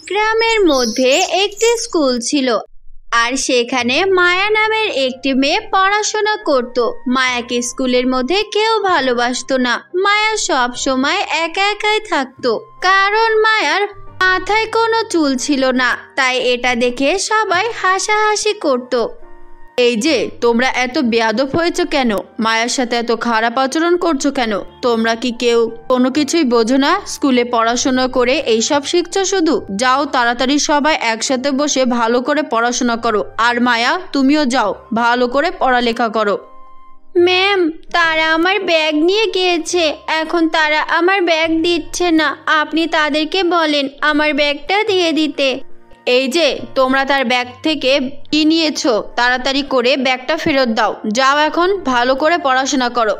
গ্রামের মধ্যে একটি স্কুল ছিল আর সেখানে মায়া নামের একটি মেয়ে পড়াশোনা করত। মায়াকে স্কুলের মধ্যে কেউ ভালোবাসতো না। মায়া সব সময় একা একাই থাকতো, কারণ মায়ার মাথায় কোনো চুল ছিল না। তাই এটা দেখে সবাই হাসাহাসি করত। এই যে তোমরা এত বেয়াদব হয়েছো কেন? মায়ের সাথে এত খারাপ আচরণ করছো কেন? তোমরা কি কেউ কোনো কিছুই বোঝো না? স্কুলে পড়াশোনা করে এইসব শিখছো শুধু? যাও তাড়াতাড়ি সবাই একসাথে বসে ভালো করে পড়াশোনা করো। আর মায়া, তুমিও যাও, ভালো করে পড়ালেখা করো। ম্যাম, তারা আমার ব্যাগ নিয়ে গিয়েছে। এখন তারা আমার ব্যাগ দিচ্ছে না। আপনি তাদেরকে বলেন আমার ব্যাগটা দিয়ে দিতে। এই যে তোমরা তার ব্যাগ থেকে কি নিয়েছো, তাড়াতাড়ি করে ব্যাগটা ফেরত দাও। যাও এখন ভালো করে পড়াশোনা করো।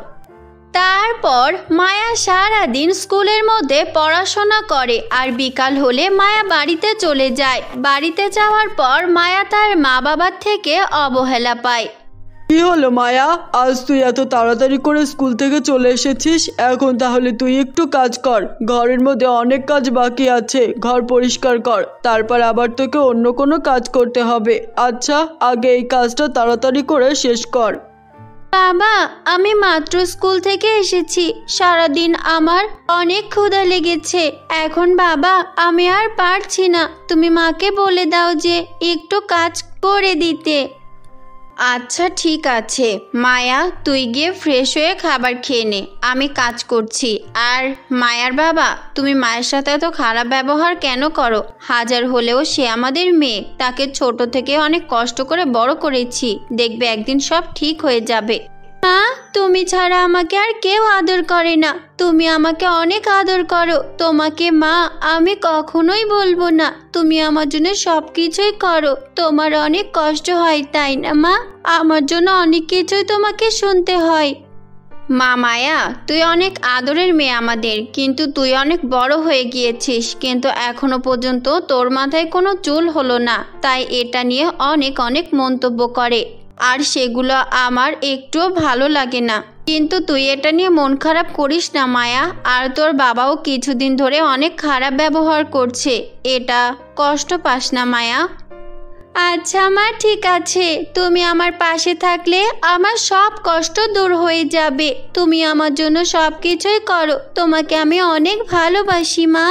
তারপর মায়া সারাদিন স্কুলের মধ্যে পড়াশোনা করে আর বিকাল হলে মায়া বাড়িতে চলে যায়। বাড়িতে যাওয়ার পর মায়া তার মা বাবার থেকে অবহেলা পায়। কি হলো মায়া, আজ তুই এত তাড়াতাড়ি করে স্কুল থেকে চলে এসেছিস? এখন তাহলে তুই একটু কাজ কর। ঘরের মধ্যে অনেক কাজ বাকি আছে, ঘর পরিষ্কার কর, তারপর আবার তোকে অন্য কোনো কাজ করতে হবে। আচ্ছা, আগে এই কাজটা তাড়াতাড়ি করে শেষ কর। বাবা, আমি মাত্র স্কুল থেকে এসেছি। সারাদিন আমার অনেক ক্ষুধা লেগেছে। এখন বাবা আমি আর পারছি না। তুমি মাকে বলে দাও যে একটু কাজ করে দিতে। আচ্ছা ঠিক আছে মায়া, তুই গিয়ে ফ্রেশ হয়ে খাবার খেয়ে নে, আমি কাজ করছি। আর মায়ার বাবা, তুমি মায়ের সাথে এত খারাপ ব্যবহার কেন করো? হাজার হলেও সে আমাদের মেয়ে, তাকে ছোট থেকে অনেক কষ্ট করে বড় করেছি। দেখবে একদিন সব ঠিক হয়ে যাবে। মা, তুমি ছাড়া আমাকে আর কেউ আদর করে না। তুমি আমাকে অনেক আদর করো। তোমাকে মা আমি কখনোই বলবো না। তুমি আমার জন্য সব কিছুই করো। তোমার অনেক কষ্ট হয় তাই না মা? আমার জন্য অনেক কিছুই তোমাকে শুনতে হয়। মা মায়া, তুই অনেক আদরের মেয়ে আমাদের, কিন্তু তুই অনেক বড় হয়ে গিয়েছিস, কিন্তু এখনো পর্যন্ত তোর মাথায় কোনো চুল হলো না। তাই এটা নিয়ে অনেক অনেক মন্তব্য করে, আর সেগুলো আমার একটুও ভালো লাগে না। কিন্তু তুই এটা নিয়ে মন খারাপ করিস না মায়া। আর তোর বাবাও কিছুদিন ধরে অনেক খারাপ ব্যবহার করছে, এটা কষ্ট পাস না মায়া। আচ্ছা মা, ঠিক আছে। তুমি আমার পাশে থাকলে আমার সব কষ্ট দূর হয়ে যাবে। তুমি আমার জন্য সব কিছুই করো। তোমাকে আমি অনেক ভালোবাসি মা।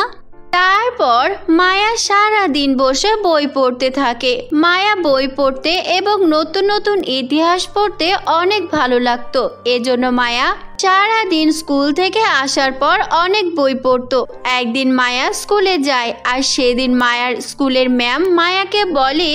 তারপর মায়া সারা দিন বসে বই পড়তে থাকে। মায়া বই পড়তে এবং নতুন নতুন ইতিহাস পড়তে অনেক ভালো লাগতো। এজন্য মায়া সারা দিন স্কুল থেকে আসার পর অনেক বই পড়তো। একদিন মায়া স্কুলে যায়, আর সেদিন মায়ার স্কুলের ম্যাম মায়াকে বলে,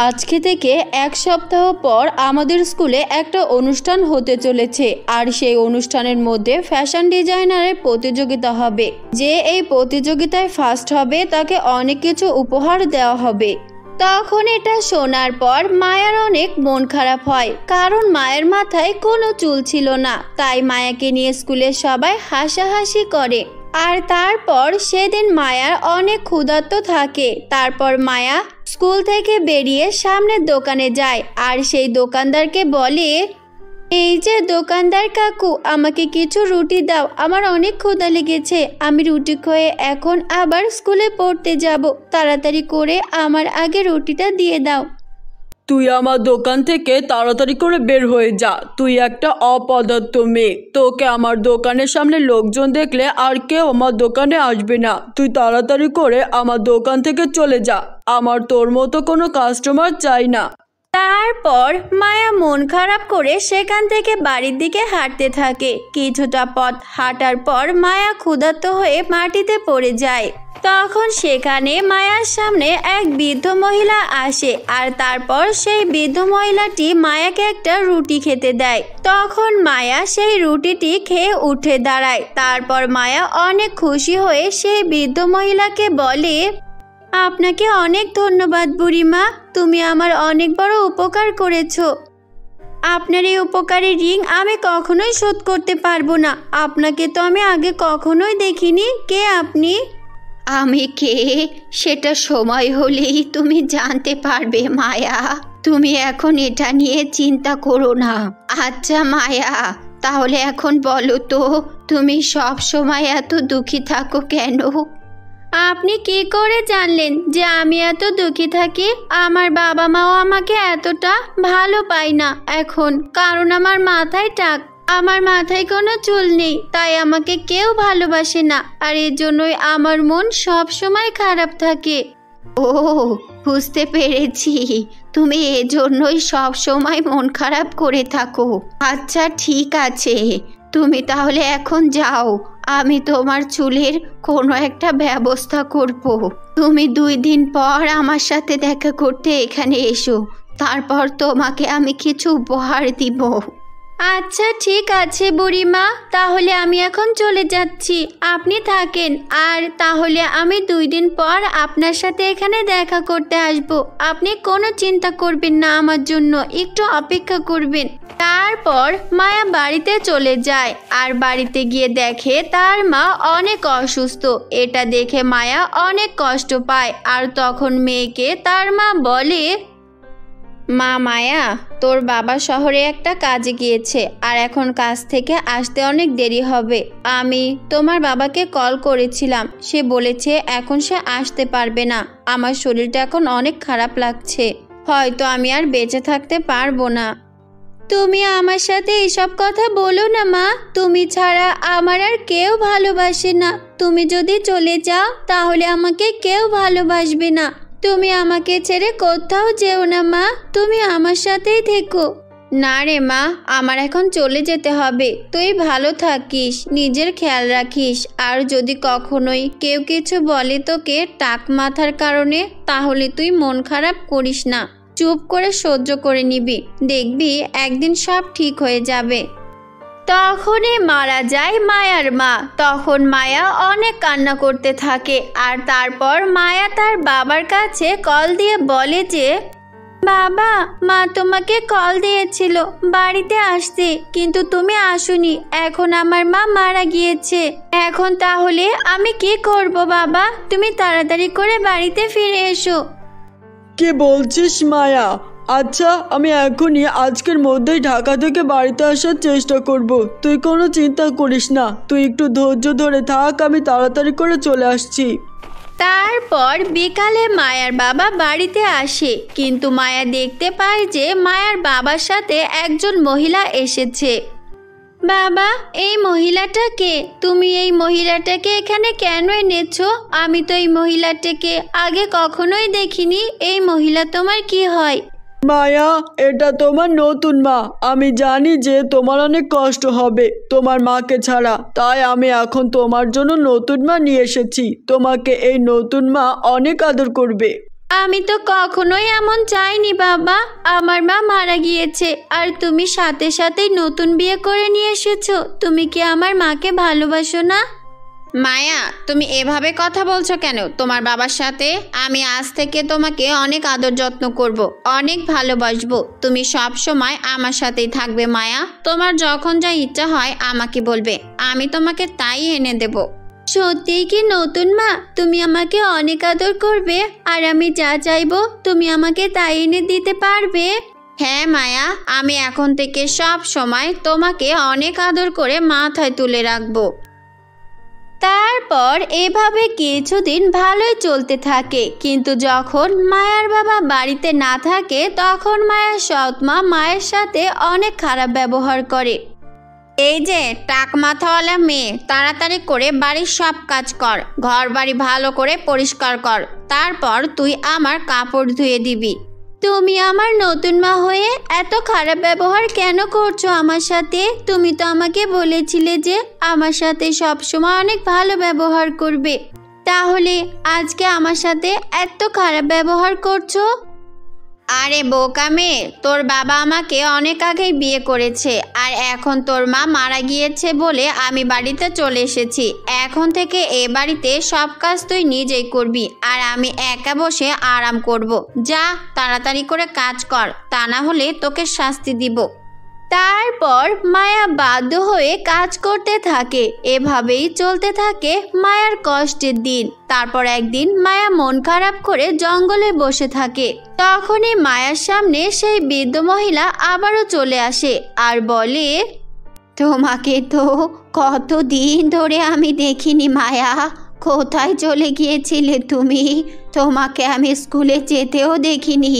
আজকে থেকে এক সপ্তাহ পর আমাদের স্কুলে একটা অনুষ্ঠান হতে চলেছে, আর সেই অনুষ্ঠানের মধ্যে ফ্যাশন ডিজাইনারের প্রতিযোগিতা হবে। যে এই প্রতিযোগিতায় ফার্স্ট হবে তাকে অনেক কিছু উপহার দেওয়া হবে। তখন এটা শোনার পর মায়ার অনেক মন খারাপ হয়, কারণ মায়ের মাথায় কোনো চুল ছিল না। তাই মায়াকে নিয়ে স্কুলের সবাই হাসাহাসি করে। আর তারপর সেদিন মায়ার অনেক ক্ষুধার্ত থাকে। তারপর মায়া স্কুল থেকে বেরিয়ে সামনের দোকানে যায়, আর সেই দোকানদারকে বলে, এই যে দোকানদার কাকু, আমাকে কিছু রুটি দাও। আমার অনেক ক্ষুধা লেগেছে। আমি রুটি খেয়ে এখন আবার স্কুলে পড়তে যাব। তাড়াতাড়ি করে আমার আগে রুটিটা দিয়ে দাও। তুই আমার দোকান থেকে তাড়াতাড়ি করে বের হয়ে যা। তুই একটা অপদার্থ মেয়ে। তোকে আমার দোকানের সামনে লোকজন দেখলে আর কেউ আমার দোকানে আসবে না। তুই তাড়াতাড়ি করে আমার দোকান থেকে চলে যা। আমার তোর মতো কোনো কাস্টমার চাই না। তারপর মায়া মন খারাপ করে সেখান থেকে বাড়ির দিকে হাঁটতে থাকে। কিছুটা পথ হাঁটার পর মায়া ক্ষুধার্ত হয়ে মাটিতে পড়ে যায়। তখন সেখানে মায়ার সামনে এক বৃদ্ধ মহিলা আসে, আর তারপর সেই বৃদ্ধ মহিলাটি মায়াকে একটা রুটি খেতে দেয়। তখন মায়া সেই রুটিটি খেয়ে উঠে দাঁড়ায়। তারপর মায়া অনেক খুশি হয়ে সেই বৃদ্ধ মহিলাকে বলে, আপনাকে অনেক ধন্যবাদ বুড়িমা। তুমি আমার অনেক বড় উপকার করেছো। আপনার এই উপকারের ঋণ আমি কখনোই শোধ করতে পারবো না। আপনাকে তো আমি আগে কখনোই দেখিনি। কে আপনি? আমি কে সেটা সময় হলেই তুমি জানতে পারবে মায়া। তুমি এখন এটা নিয়ে চিন্তা করো না। আচ্ছা মায়া, তাহলে এখন বলো তো, তুমি সব সময় এত দুঃখী থাকো কেন? আপনি কি করে জানলেন যে আমি এত দুঃখী থাকি? আমার বাবা মাও আমাকে এতটা ভালো পায় না এখন, কারণ আমার মাথায় টাক, আমার মাথায় কোনো চুল নেই, তাই আমাকে কেউ ভালোবাসে না, আর এর জন্যই আমার মন সব সময় খারাপ থাকে। ও, বুঝতে পেরেছি, তুমি এজন্যই সব সময় মন খারাপ করে থাকো। আচ্ছা ঠিক আছে, তুমি তাহলে এখন যাও, আমি তোমার চুলের কোনো একটা ব্যবস্থা করব। তুমি 2 দিন পর আমার সাথে দেখা করতে এখানে এসো, তারপর তোমাকে আমি কিছু উপহার দিব। আচ্ছা ঠিক আছে বুড়িমা, তাহলে আমি এখন চলে যাচ্ছি, আপনি থাকেন। আর তাহলে আমি 2 দিন পর আপনার সাথে এখানে দেখা করতে আসব। আপনি কোনো চিন্তা করবেন না, আমার জন্য একটু অপেক্ষা করবেন। তারপর মায়া বাড়িতে চলে যায়, আর বাড়িতে গিয়ে দেখে তার মা অনেক অসুস্থ। এটা দেখে মায়া অনেক কষ্ট পায়, আর তখন মেয়েকে তার মা বলে, মা মায়া, তোর বাবা শহরে একটা কাজে গিয়েছে, আর এখন কাজ থেকে আসতে অনেক দেরি হবে। আমি তোমার বাবাকে কল করেছিলাম, সে বলেছে এখন সে আসতে পারবে না। আমার শরীরটা এখন অনেক খারাপ লাগছে, হয়তো আমি আর বেঁচে থাকতে পারবো না। তুমি আমার সাথে এসব কথা বলো না মা, তুমি ছাড়া আমার আর কেউ ভালোবাসে না। তুমি যদি চলে যাও তাহলে আমাকে কেউ ভালোবাসবে না। তুমি আমাকে ছেড়ে কোথাও যেও না মা, তুমি আমার সাথেই থেকো। না রে মা, আমার এখন চলে যেতে হবে। তুই ভালো থাকিস, নিজের খেয়াল রাখিস, আর যদি কখনোই কেউ কিছু বলে তোকে টাক মাথার কারণে, তাহলে তুই মন খারাপ করিস না, চুপ করে সহ্য করে নিবি, দেখবি একদিন সব ঠিক হয়ে যাবে। তখনই মারা যায় মায়ার মা। তখন মায়া অনেক কান্না করতে থাকে, আর তারপর মায়া তার বাবার কাছে কল দিয়ে বলে যে, বাবা, মা তোমাকে কল দিয়েছিল বাড়িতে আসতে, কিন্তু তুমি আসোনি। এখন আমার মা মারা গিয়েছে, এখন তাহলে আমি কি করব বাবা? তুমি তাড়াতাড়ি করে বাড়িতে ফিরে এসো। কি বলছিস মায়া? আচ্ছা, আমি এখনই আজকের মধ্যেই ঢাকা থেকে বাড়িতে আসার চেষ্টা করব। তুই কোনো চিন্তা করিস না, তুই একটু ধৈর্য ধরে থাক, আমি তাড়াতাড়ি করে চলে আসছি। তারপর বিকালে মায়ার বাবা বাড়িতে আসে, কিন্তু মায়া দেখতে পায় যে মায়ার বাবার সাথে একজন মহিলা এসেছে। বাবা, এই মহিলাটা কে? তুমি এই মহিলাটাকে এখানে কেন এনেছো? আমি তো এই মহিলাটাকে আগে কখনোই দেখিনি। এই মহিলা তোমার কি হয়? মায়া, এটা তোমার নতুন মা। আমি জানি যে তোমার অনেক কষ্ট হবে তোমার মাকে ছাড়া, তাই আমি এখন তোমার জন্য নতুন মা নিয়ে এসেছি। তোমাকে এই নতুন মা অনেক আদর করবে। আমি তো কখনোই এমন চাইনি বাবা, আমার মা মারা গিয়েছে, আর তুমি সাথে সাথেই নতুন বিয়ে করে নিয়ে এসেছো। তুমি কি আমার মাকে ভালোবাসো না? মায়া, তুমি এভাবে কথা বলছো কেন তোমার বাবার সাথে? আমি আজ থেকে তোমাকে অনেক আদর যত্ন করব, অনেক ভালোবাসবো। তুমি সব সময় আমার সাথেই থাকবে মায়া। তোমার যখন যা ইচ্ছা হয় আমাকে বলবে, আমি তোমাকে তাই এনে দেব। সত্যিই কি নতুন মা? তুমি আমাকে অনেক আদর করবে, আর আমি যা চাইবো তুমি আমাকে তাই এনে দিতে পারবে? হ্যাঁ মায়া, আমি এখন থেকে সব সময় তোমাকে অনেক আদর করে মাথায় তুলে রাখবো। তারপর এভাবে কিছুদিন ভালোই চলতে থাকে, কিন্তু যখন মায়ার বাবা বাড়িতে না থাকে তখন মায়ের সৎ মা মায়ের সাথে অনেক খারাপ ব্যবহার করে। এই যে টাক মাথাওয়ালা মেয়ে, তাড়াতাড়ি করে বাড়ির সব কাজ কর, ঘর বাড়ি ভালো করে পরিষ্কার কর, তারপর তুই আমার কাপড় ধুয়ে দিবি। তুমি আমার নতুন মা হয়ে এত খারাপ ব্যবহার কেন করছো আমার সাথে? তুমি তো আমাকে বলেছিলে যে আমার সাথে সবসময় অনেক ভালো ব্যবহার করবে, তাহলে আজকে আমার সাথে এত খারাপ ব্যবহার করছো? আরে বোকা মেয়ে, তোর বাবা আমাকে অনেক আগেই বিয়ে করেছে, আর এখন তোর মা মারা গিয়েছে বলে আমি বাড়িতে চলে এসেছি। এখন থেকে এ বাড়িতে সব কাজ তুই নিজেই করবি, আর আমি একা বসে আরাম করব। যা তাড়াতাড়ি করে কাজ কর, তা না হলে তোকে শাস্তি দিব। তারপর মায়া বাধ্য হয়ে কাজ করতে থাকে। এভাবেই চলতে থাকে মায়ার কষ্টের দিন। তারপর একদিন মায়া মন খারাপ করে জঙ্গলে বসে থাকে। তখনই মায়ার সামনে সেই বৃদ্ধ মহিলা আবারও চলে আসে আর বলে, তোমাকে তো কতদিন ধরে আমি দেখিনি মায়া, কোথায় চলে গিয়েছিলে তুমি? তোমাকে আমি স্কুলে যেতেও দেখিনি।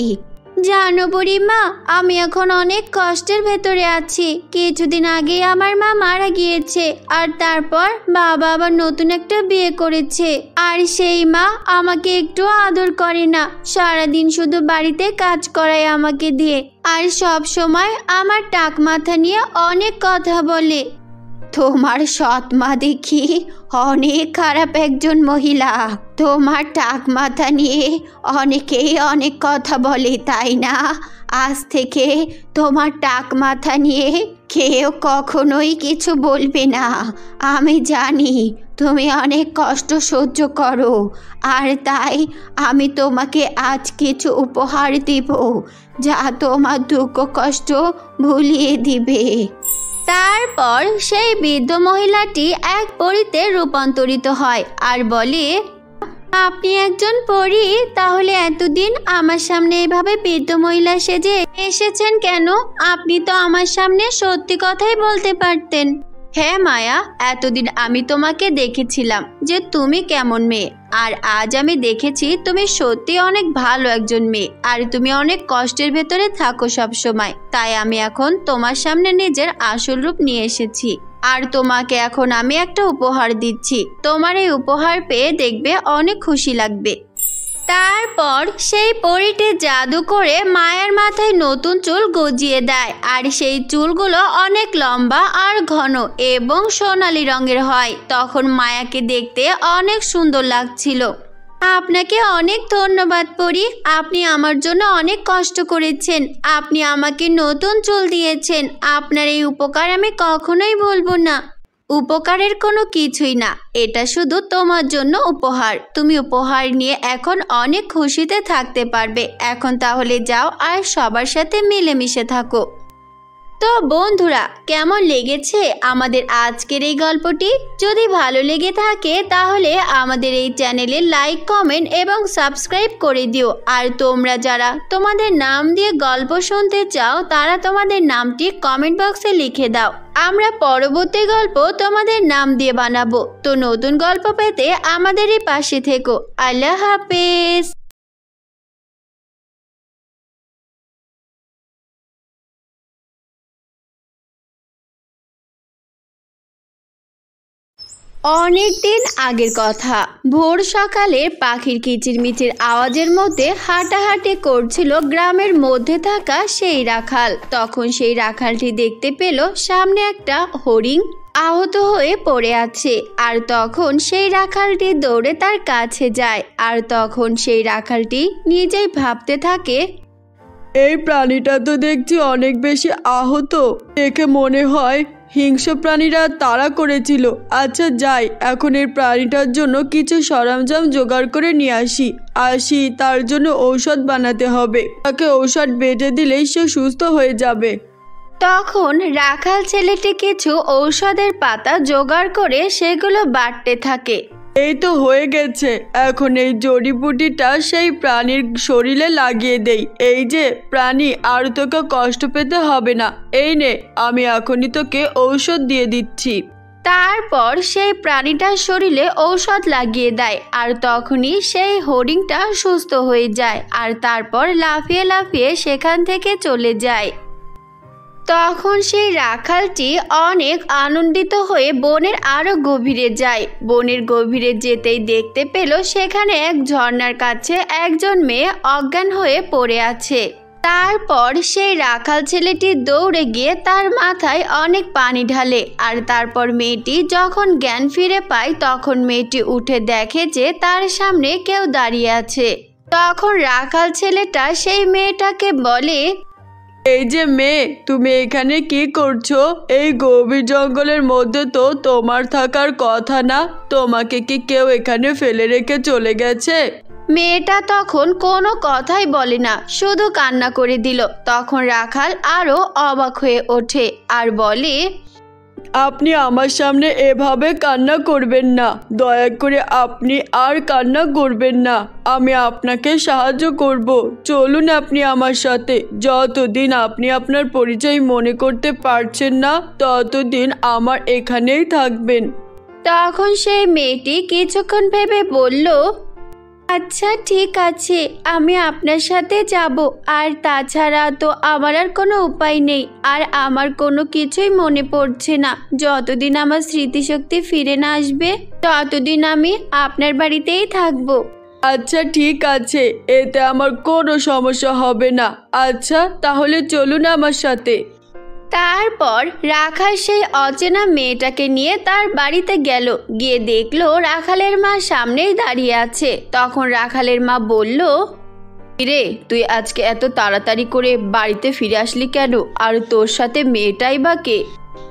জানো বুড়িমা, আমি এখন অনেক কষ্টের ভেতরে আছি। কিছুদিন আগে আমার মা মারা গিয়েছে, আর তারপর বাবা আবার নতুন একটা বিয়ে করেছে। আর সেই মা আমাকে একটু আদর করে না, সারাদিন শুধু বাড়িতে কাজ করায় আমাকে দিয়ে, আর সব সময় আমার টাক মাথা নিয়ে অনেক কথা বলে। তোমার সৎ মা দেখি অনেক খারাপ একজন মহিলা। তোমার টাক মাথা নিয়ে অনেকেই অনেক কথা বলে, তাই না? আজ থেকে তোমার টাক মাথা নিয়ে কেউ কখনোই কিছু বলবে না। আমি জানি তুমি অনেক কষ্ট সহ্য করো, আর তাই আমি তোমাকে আজ কিছু উপহার দিব যা তোমার দুঃখ কষ্ট ভুলিয়ে দিবে। তারপর সেই বৃদ্ধ মহিলাটি এক পরীতে রূপান্তরিত হয় আর বলে, আপনি একজন পরী, তাহলে এতদিন আমার সামনে এভাবে বৃদ্ধ মহিলা সেজে এসেছেন কেন? আপনি তো আমার সামনে সত্যি কথাই বলতে পারতেন। হ্যাঁ মায়া, এতদিন আমি তোমাকে দেখেছিলাম যে তুমি কেমন মেয়ে, আর আজ আমি দেখেছি তুমি সত্যি অনেক ভালো একজন মেয়ে, আর তুমি অনেক কষ্টের ভেতরে থাকো সব সময়। তাই আমি এখন তোমার সামনে নিজের আসল রূপ নিয়ে এসেছি, আর তোমাকে এখন আমি একটা উপহার দিচ্ছি। তোমার এই উপহার পেয়ে দেখবে অনেক খুশি লাগবে। তারপর সেই পরীটি জাদু করে মায়ের মাথায় নতুন চুল গজিয়ে দেয়, আর সেই চুলগুলো অনেক লম্বা আর ঘন এবং সোনালী রঙের হয়। তখন মায়াকে দেখতে অনেক সুন্দর লাগছিল। আপনাকে অনেক ধন্যবাদ পরী, আপনি আমার জন্য অনেক কষ্ট করেছেন। আপনি আমাকে নতুন চুল দিয়েছেন। আপনার এই উপকার আমি কখনোই ভুলবো না। উপকারের কোনো কিছুই না, এটা শুধু তোমার জন্য উপহার। তুমি উপহার নিয়ে এখন অনেক খুশিতে থাকতে পারবে। এখন তাহলে যাও আর সবার সাথে মিলেমিশে থাকো। তো বন্ধুরা, কেমন লেগেছে আমাদের আজকের এই গল্পটি? যদি ভালো লেগে থাকে তাহলে আমাদের এই চ্যানেলে লাইক, কমেন্ট এবং সাবস্ক্রাইব করে দিও। আর তোমরা যারা তোমাদের নাম দিয়ে গল্প শুনতে চাও তারা তোমাদের নামটি কমেন্ট বক্সে লিখে দাও। আমরা পরবর্তী গল্প তোমাদের নাম দিয়ে বানাবো। তো নতুন গল্প পেতে আমাদেরই পাশে থেকো। আল্লাহ হাফেজ। অনেক দিন আগের কথা, ভোর সকালে পাখির কিচিরমিচির আওয়াজের মধ্যে হাঁটাহাঁটি করছিল গ্রামের মধ্যে থাকা সেই রাখাল। তখন সেই রাখালটি দেখতে পেল সামনে একটা হরিণ আহত হয়ে পড়ে আছে। আর তখন সেই রাখালটি দৌড়ে তার কাছে যায়। আর তখন সেই রাখালটি নিজেই ভাবতে থাকে, এই প্রাণীটা তো দেখছি অনেক বেশি আহত, দেখে মনে হয় হিংস্র প্রাণীরা তাড়া করেছিল। আচ্ছা যাই, এখন এই প্রাণীটার জন্য কিছু সরঞ্জাম জোগাড় করে নিয়ে আসি। তার জন্য ঔষধ বানাতে হবে। তাকে ঔষধ বেটে দিলেই সে সুস্থ হয়ে যাবে। তখন রাখাল ছেলেটি কিছু ঔষধের পাতা জোগাড় করে সেগুলো বাটতে থাকে। এই তো হয়ে গেছে, এখন এই জড়িবুটিটা সেই প্রাণীর শরীরে লাগিয়ে দেই। এই যে প্রাণী, আর তোকে কষ্ট পেতে হবে না। এই নে, আমি এখনই তোকে ঔষধ দিয়ে দিচ্ছি। তারপর সেই প্রাণীটার শরীরে ঔষধ লাগিয়ে দেয়, আর তখনই সেই হরিণটা সুস্থ হয়ে যায়। আর তারপর লাফিয়ে লাফিয়ে সেখান থেকে চলে যায়। তখন সেই রাখালটি অনেক আনন্দিত হয়ে বনের আরো গভীরে যায়। বনের গভীরে যেতেই দেখতে পেল সেখানে এক ঝর্ণার কাছে একজন মেয়ে অজ্ঞান হয়ে পড়ে আছে। তারপর সেই রাখাল ছেলেটি দৌড়ে গিয়ে তার মাথায় অনেক পানি ঢালে। আর তারপর মেয়েটি যখন জ্ঞান ফিরে পায় তখন মেয়েটি উঠে দেখে যে তার সামনে কেউ দাঁড়িয়ে আছে। তখন রাখাল ছেলেটা সেই মেয়েটাকে বলে, এই যে মেয়ে, তুমি এখানে কি করছো? এই গভীর জঙ্গলের মধ্যে তো তোমার থাকার কথা না। তোমাকে কি কেউ এখানে ফেলে রেখে চলে গেছে? মেয়েটা তখন কোনো কথাই বলে না, শুধু কান্না করে দিল। তখন রাখাল আরো অবাক হয়ে ওঠে আর বলে, আপনি আমার সামনে এভাবে কান্না করবেন না। দয়া করে আপনি আর কান্না করবেন না। আমি আপনাকে সাহায্য করব। চলুন আপনি আমার সাথে। যতদিন আপনি আপনার পরিচয় মনে করতে পারছেন না ততদিন আমার এখানেই থাকবেন। তখন সেই মেয়েটি কিছুক্ষণ ভেবে বলল, আচ্ছা ঠিক আছে, আমি আপনার সাথে যাব। আর তাছাড়া তো আমার আর কোনো উপায় নেই, আর আমার কোনো কিছুই মনে পড়ছে না। যতদিন আমার স্মৃতিশক্তি ফিরে না আসবে ততদিন আমি আপনার বাড়িতেই থাকবো। আচ্ছা ঠিক আছে, এতে আমার কোনো সমস্যা হবে না। আচ্ছা তাহলে চলুন আমার সাথে। তারপর রাখাল সেই অচেনা মেয়েটাকে নিয়ে তার বাড়িতে গেল। গিয়ে দেখলো রাখালের মা সামনেই দাঁড়িয়ে আছে। তখন রাখালের মা বলল, রে তুই আজকে এত তাড়াতাড়ি করে বাড়িতে ফিরে আসলি কেন? আর তোর সাথে মেয়েটাই বা কে?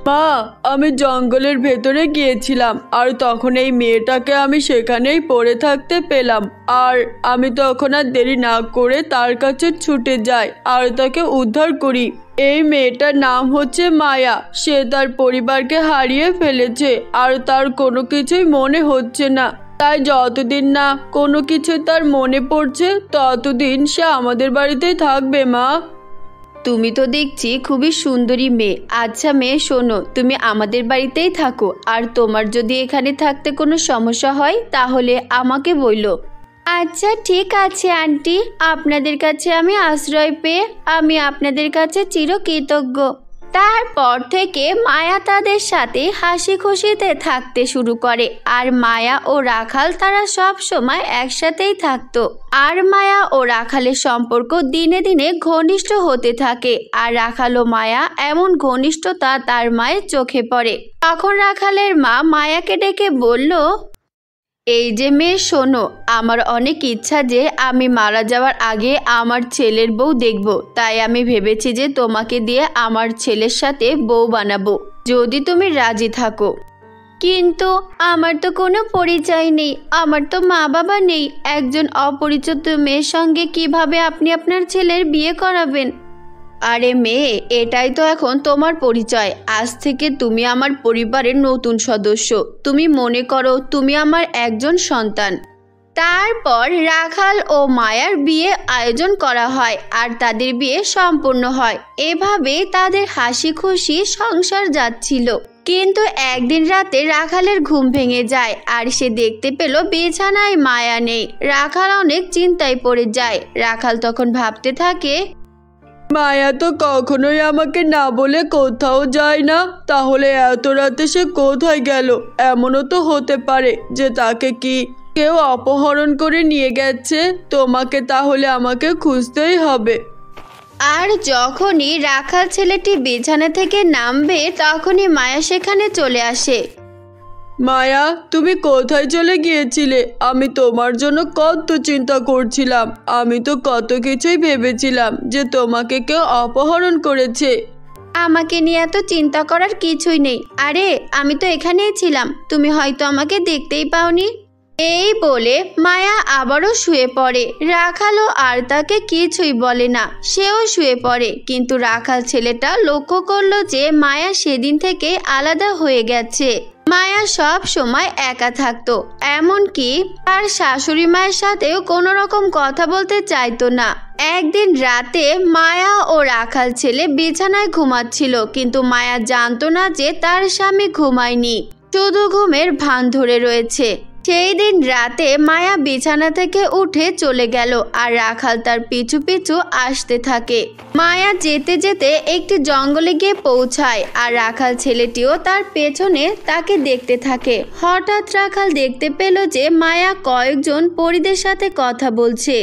মা, আমি জঙ্গলের ভেতরে গিয়েছিলাম, আর তখন এই মেয়েটাকে আমি সেখানেই পড়ে থাকতে পেলাম। আর আমি তখন আর দেরি না করে তার কাছে ছুটে যাই আর তাকে উদ্ধার করি। এই মেয়েটার নাম হচ্ছে মায়া। সে তার পরিবারকে হারিয়ে ফেলেছে, আর তার কোনো কিছুই মনে হচ্ছে না। তাই যতদিন না কোনো কিছু তার মনে পড়ছে ততদিন সে আমাদের বাড়িতেই থাকবে। মা, তুমি তো দেখছি খুবই সুন্দরী মেয়ে। আচ্ছা মেয়ে, শোনো, তুমি আমাদের বাড়িতেই থাকো। আর তোমার যদি এখানে থাকতে কোনো সমস্যা হয় তাহলে আমাকে বইলো। আচ্ছা ঠিক আছে আন্টি, আপনাদের কাছে আমি আশ্রয় পেয়ে আমি আপনাদের কাছে চিরকৃতজ্ঞ। তারপর থেকে মায়া তাদের সাথে হাসি খুশিতে থাকতে শুরু করে। আর মায়া ও রাখাল তারা সব সময় একসাথেই থাকতো। আর মায়া ও রাখালের সম্পর্ক দিনে দিনে ঘনিষ্ঠ হতে থাকে। আর রাখাল ও মায়া এমন ঘনিষ্ঠতা তার মায়ের চোখে পড়ে। তখন রাখালের মা মায়াকে ডেকে বলল, এই যে মেয়ে শোনো, আমার অনেক ইচ্ছা যে আমি মারা যাওয়ার আগে আমার ছেলের বউ দেখব। তাই আমি ভেবেছি যে তোমাকে দিয়ে আমার ছেলের সাথে বউ বানাবো, যদি তুমি রাজি থাকো। কিন্তু আমার তো কোনো পরিচয় নেই, আমার তো মা বাবা নেই। একজন অপরিচিত মেয়ের সঙ্গে কিভাবে আপনি আপনার ছেলের বিয়ে করাবেন? আরে মেয়ে, এটাই তো এখন তোমার পরিচয়। আজ থেকে তুমি আমার পরিবারের নতুন সদস্য। তুমি মনে করো তুমি আমার একজন সন্তান। তারপর রাখাল ও মায়ার বিয়ে আয়োজন করা হয় আর তাদের বিয়ে সম্পূর্ণ হয়। এভাবে তাদের হাসি খুশি সংসার যাচ্ছিল। কিন্তু একদিন রাতে রাখালের ঘুম ভেঙে যায় আর সে দেখতে পেল বিছানায় মায়া নেই। রাখাল অনেক চিন্তায় পড়ে যায়। রাখাল তখন ভাবতে থাকে, মায়া তো কখনোই আমাকে না বলে কোথাও যায় না। তাহলে এত রাতে সে কোথায় গেল? এমনও তো হতে পারে যে তাকে কি কেউ অপহরণ করে নিয়ে গেছে। তোমাকে তাহলে আমাকে খুঁজতেই হবে। আর যখনই রাখাল ছেলেটি বিছানা থেকে নামবে তখনই মায়া সেখানে চলে আসে। মায়া, তুমি কোথায় চলে গিয়েছিলে? আমি তোমার জন্য কত চিন্তা করছিলাম। আমি তো কত কিছুই ভেবেছিলাম যে তোমাকে কেউ অপহরণ করেছে। আমাকে নিয়ে এত চিন্তা করার কিছুই নেই। আরে আমি তো এখানেই ছিলাম, তুমি হয়তো আমাকে দেখতেই পাওনি। এই বলে মায়া আবারও শুয়ে পড়ে। রাখালও আর তাকে কিছুই বলে না, সেও শুয়ে পড়ে। কিন্তু রাখাল ছেলেটা লক্ষ্য করলো যে মায়া সেদিন থেকে আলাদা হয়ে গেছে। মায়া সব সময় একা থাকতো, এমনকি তার শাশুড়ি মায়ের সাথেও কোনো রকম কথা বলতে চাইতো না। একদিন রাতে মায়া ও রাখাল ছেলে বিছানায় ঘুমাচ্ছিল, কিন্তু মায়া জানতো না যে তার স্বামী ঘুমায়নি, শুধু ঘুমের ভান ধরে রয়েছে। সেই দিন রাতে মায়া বিছানা থেকে উঠে চলে গেল আর রাখাল তার পিছু পিছু আসতে থাকে। মায়া যেতে যেতে একটি জঙ্গলে গিয়ে পৌঁছায় আর রাখাল ছেলেটিও তার পেছনে তাকে দেখতে থাকে। হঠাৎ রাখাল দেখতে পেল যে মায়া কয়েকজন পরীদের সাথে কথা বলছে।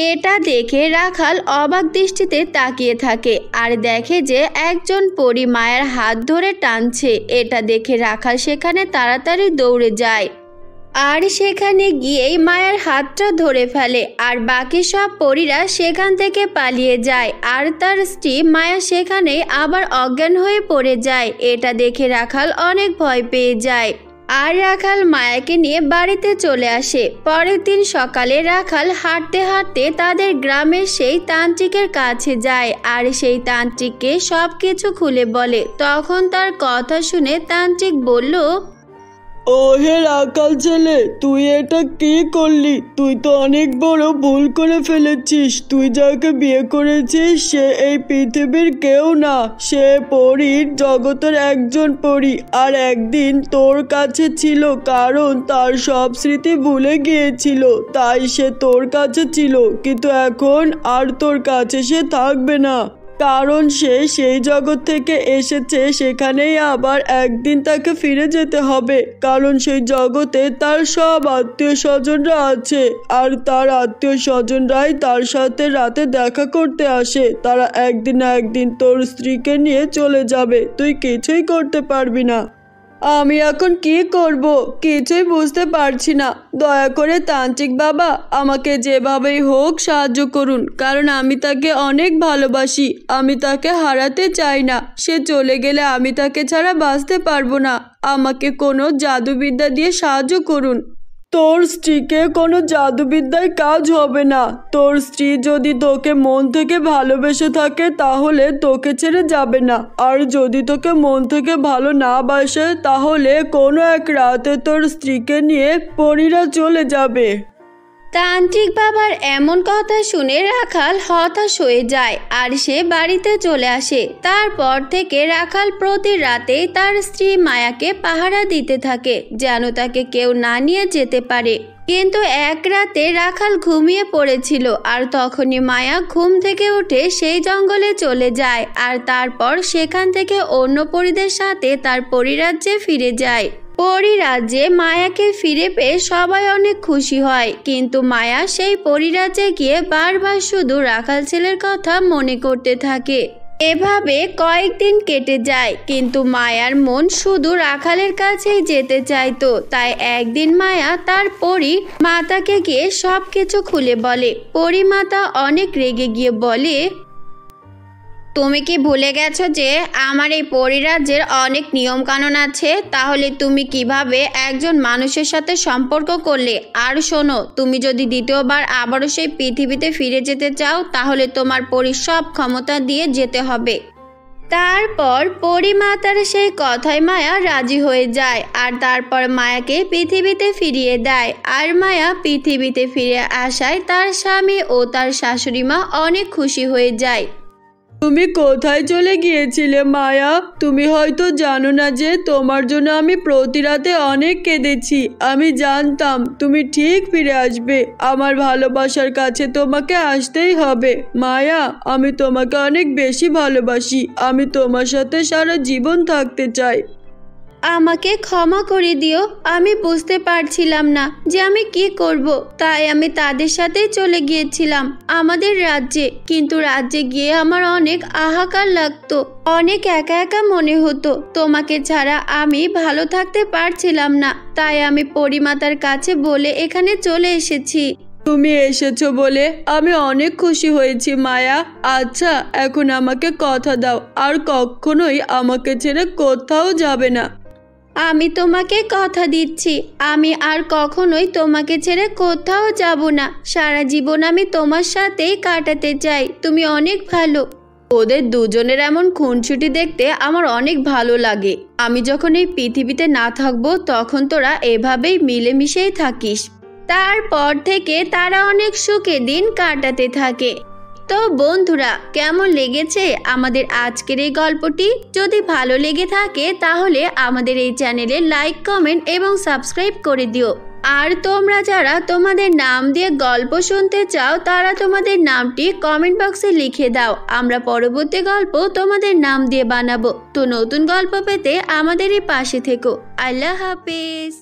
এটা দেখে রাখাল অবাক দৃষ্টিতে তাকিয়ে থাকে আর দেখে যে একজন পরী মায়ার হাত ধরে টানছে। এটা দেখে রাখাল সেখানে তাড়াতাড়ি দৌড়ে যায় আর সেখানে গিয়েই মায়ার হাতটা ধরে ফেলে। আর বাকি সব পরীরা সেখান থেকে পালিয়ে যায় আর তার স্ত্রী মায়া সেখানে আবার অজ্ঞান হয়ে পড়ে যায়। এটা দেখে রাখাল অনেক ভয় পেয়ে যায় আর রাখাল মায়াকে নিয়ে বাড়িতে চলে আসে। পরের দিন সকালে রাখাল হাঁটতে হাঁটতে তাদের গ্রামের সেই তান্ত্রিকের কাছে যায় আর সেই তান্ত্রিককে সব কিছু খুলে বলে। তখন তার কথা শুনে তান্ত্রিক বলল, ও হে রাখাল ছেলে, তুই এটা কি করলি? তুই তো অনেক বড় ভুল করে ফেলেছিস। তুই যাকে বিয়ে করেছিস সে এই পৃথিবীর কেউ না, সে পরীর জগতের একজন পরী। আর একদিন তোর কাছে ছিল, কারণ তার সব স্মৃতি ভুলে গিয়েছিল, তাই সে তোর কাছে ছিল। কিন্তু এখন আর তোর কাছে সে থাকবে না, কারণ সে সেই জগৎ থেকে এসেছে। সেখানেই আবার একদিন তাকে ফিরে যেতে হবে, কারণ সেই জগতে তার সব আত্মীয় স্বজনরা আছে। আর তার আত্মীয় স্বজনরাই তার সাথে রাতে দেখা করতে আসে। তারা একদিন না একদিন তোর স্ত্রীকে নিয়ে চলে যাবে, তুই কিছুই করতে পারবি না। আমি এখন কি করব কিছুই বুঝতে পারছি না। দয়া করে তান্ত্রিক বাবা আমাকে যেভাবেই হোক সাহায্য করুন, কারণ আমি তাকে অনেক ভালোবাসি। আমি তাকে হারাতে চাই না। সে চলে গেলে আমি তাকে ছাড়া বাঁচতে পারবো না। আমাকে কোনো জাদুবিদ্যা দিয়ে সাহায্য করুন। তোর স্ত্রীকে কোনো জাদুবিদ্যায় কাজ হবে না। তোর স্ত্রী যদি তোকে মন থেকে ভালোবেসে থাকে তাহলে তোকে ছেড়ে যাবে না। আর যদি তোকে মন থেকে ভালো না বাসে তাহলে কোনো এক রাতে তোর স্ত্রীকে নিয়ে পরীরা চলে যাবে। তান্ত্রিক বাবার এমন কথা শুনে রাখাল হতাশ হয়ে যায় আর সে বাড়িতে চলে আসে। তারপর থেকে রাখাল প্রতি রাতে তার স্ত্রী মায়াকে পাহারা দিতে থাকে, যেন তাকে কেউ না নিয়ে যেতে পারে। কিন্তু এক রাতে রাখাল ঘুমিয়ে পড়েছিল, আর তখনই মায়া ঘুম থেকে উঠে সেই জঙ্গলে চলে যায়। আর তারপর সেখান থেকে অন্য পরীদের সাথে তার পরিরাজ্যে ফিরে যায়। পরিরাজ্যে মায়াকে ফিরে পেয়ে সবাই অনেক খুশি হয়, কিন্তু মায়া সেই পরিরাজ্যে গিয়ে বারবার শুধু রাখাল ছেলের কথা মনে করতে থাকে। এভাবে কয়েকদিন কেটে যায়, কিন্তু মায়ার মন শুধু রাখালের কাছেই যেতে চাইতো। তাই একদিন মায়া তার পরী মাতাকে গিয়ে সবকিছু খুলে বলে। পরী মাতা অনেক রেগে গিয়ে বলে, তুমি কি ভুলে গেছো যে আমার এই পরিরাজ্যের অনেক নিয়ম কানুন আছে? তাহলে তুমি কিভাবে একজন মানুষের সাথে সম্পর্ক করলে? আর শোনো, তুমি যদি দ্বিতীয়বার আবারও সেই পৃথিবীতে ফিরে যেতে চাও তাহলে তোমার পরীর সব ক্ষমতা দিয়ে যেতে হবে। তারপর পরিমাতার সেই কথায় মায়া রাজি হয়ে যায়, আর তারপর মায়াকে পৃথিবীতে ফিরিয়ে দেয়। আর মায়া পৃথিবীতে ফিরে আসায় তার স্বামী ও তার শাশুড়ি মা অনেক খুশি হয়ে যায়। তুমি কোথায় চলে গিয়েছিলে মায়া? তুমি হয়তো জানো না যে তোমার জন্য আমি প্রতি রাতে অনেক কেঁদেছি। আমি জানতাম তুমি ঠিক ফিরে আসবে। আমার ভালোবাসার কাছে তোমাকে আসতেই হবে। মায়া, আমি তোমাকে অনেক বেশি ভালোবাসি। আমি তোমার সাথে সারা জীবন থাকতে চাই। আমাকে ক্ষমা করে দিও। আমি বুঝতে পারছিলাম না যে আমি কি করব, তাই আমি তাদের সাথেই চলে গিয়েছিলাম আমাদের রাজ্যে। কিন্তু রাজ্যে গিয়ে আমার অনেক হাহাকার লাগতো, অনেক একা একা মনে হতো। তোমাকে ছাড়া আমি ভালো থাকতে পারছিলাম না, তাই আমি পরিমাতার কাছে বলে এখানে চলে এসেছি। তুমি এসেছো বলে আমি অনেক খুশি হয়েছি মায়া। আচ্ছা, এখন আমাকে কথা দাও আর কখনোই আমাকে ছেড়ে কোথাও যাবে না। আমি তোমাকে কথা দিচ্ছি, আমি আর কখনোই তোমাকে ছেড়ে কোথাও যাব না। সারা জীবন আমি তোমার সাথেই কাটাতে চাই। তুমি অনেক ভালো। ওদের দুজনের এমন খুনসুটি দেখতে আমার অনেক ভালো লাগে। আমি যখন এই পৃথিবীতে না থাকবো তখন তোরা এভাবেই মিলেমিশেই থাকিস। তারপর থেকে তারা অনেক সুখে দিন কাটাতে থাকে। তো বন্ধুরা, কেমন লেগেছে আমাদের আজকের এই গল্পটি? যদি ভালো লেগে থাকে তাহলে আমাদের এই চ্যানেলে লাইক, কমেন্ট এবং সাবস্ক্রাইব করে দিও। আর তোমরা যারা তোমাদের নাম দিয়ে গল্প শুনতে চাও তারা তোমাদের নামটি কমেন্ট বক্সে লিখে দাও। আমরা পরবর্তী গল্প তোমাদের নাম দিয়ে বানাবো। তো নতুন গল্প পেতে আমাদেরই পাশে থেকো। আল্লাহ হাফেজ।